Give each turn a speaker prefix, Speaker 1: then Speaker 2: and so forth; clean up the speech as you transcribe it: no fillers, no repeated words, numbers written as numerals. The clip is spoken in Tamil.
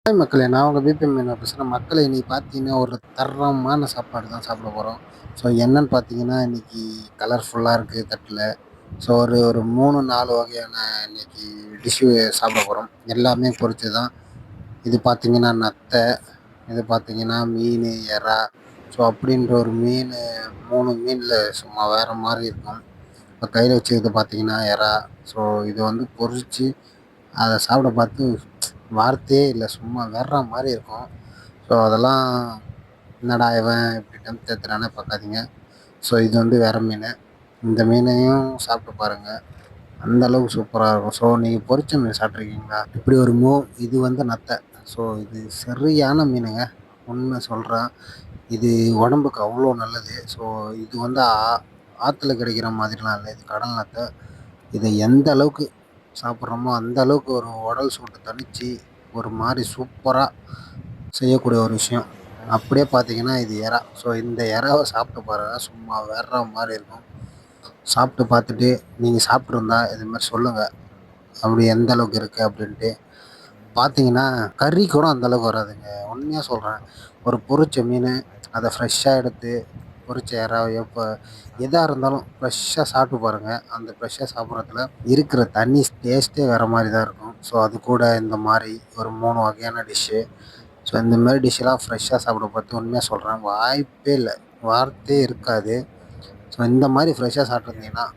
Speaker 1: ஹாய் மக்களே! நான் உங்க பிபிஎம் மீனா பேசுறேன். மக்களே இன்னைக்கு பார்த்தீங்கன்னா, ஒரு தரமான சாப்பாடு தான் சாப்பிட போறோம். ஸோ என்னன்னு பார்த்தீங்கன்னா, இன்னைக்கு கலர்ஃபுல்லா இருக்கு தட்டுல. ஸோ ஒரு ஒரு 3, 4 வகையான இன்னைக்கு டிஷ்ஷு சாப்பிட போறோம். எல்லாமே பொரிச்சது தான். இது பார்த்தீங்கன்னா நத்தை, இது பார்த்தீங்கன்னா மீனு, எறா. ஸோ அப்படின்ற ஒரு மீனு 3 மீன்ல சும்மா வேற மாரி இருக்கும். இப்போ கையில வச்சுருக்கிறது பார்த்தீங்கன்னா எறா. ஸோ இது வந்து பொரிச்சு அத சாப்பிட பார்த்து வார்த்தையே இல்ல. சும்மா வேற மாரி இருக்கும். ஸோ அதெல்லாம் என்னடா இவன் இப்படி டெம்ப்ட் ஏத்துறானே பார்க்காதீங்க. ஸோ இது வந்து வேற மீனு. இந்த மீனையும் சாப்பிட்டு பாருங்க. அந்த அளவுக்கு சூப்பரா இருக்கும். ஸோ நீங்க பொரிச்ச மீன் சாப்பிட்டுருக்கீங்களா? இப்படி ஒரு இது வந்து நத்தை. ஸோ இது சரியான மீனுங்க. உண்மை சொல்றேன். இது உடம்புக்கு அவ்வளோ நல்லது. ஸோ இது வந்து ஆத்துல கிடைக்கிற மாதிரிலாம் இல்ல. இது கடல் நத்தை. இதை எந்த அளவுக்கு சாப்பிட்றோமோ அந்த அளவுக்கு ஒரு உடல் சூட்டை தணிச்சு ஒரு மாதிரி சூப்பராக செய்யக்கூடிய ஒரு விஷயம். அப்படியே பார்த்தீங்கன்னா இது எறா. ஸோ இந்த எறாவை சாப்பிட்டு பாருங்க. சும்மா வேற மாதிரி இருக்கும். சாப்பிட்டு பார்த்துட்டு நீங்கள் சாப்பிட்ருந்தா இது மாதிரி சொல்லுங்கள். அப்படி எந்த அளவுக்கு இருக்குது அப்படின்ட்டு. பார்த்தீங்கன்னா கறி கூட அந்த அளவுக்கு வராதுங்க. உண்மையாக சொல்கிறேன். ஒரு பொரிச்ச மீன் அதை ஃப்ரெஷ்ஷாக எடுத்து பொரிச்ச எறா எப்போ எதாக இருந்தாலும் ஃப்ரெஷ்ஷாக சாப்பிட்டு பாருங்கள். அந்த ஃப்ரெஷ்ஷாக சாப்பிட்றதுல இருக்கிற தனி டேஸ்ட்டே வேறு மாதிரி தான் இருக்கும். ஸோ அது கூட இந்த மாதிரி ஒரு 3 வகையான டிஷ்ஷு. ஸோ இந்த மாதிரி டிஷ்ஷெல்லாம் ஃப்ரெஷ்ஷாக சாப்பிட பார்த்து உண்மையாக சொல்கிறேன் வாய்ப்பே இல்லை. வார்த்தையே இருக்காது. ஸோ இந்த மாதிரி ஃப்ரெஷ்ஷாக சாப்பிட்ருந்தீங்கன்னா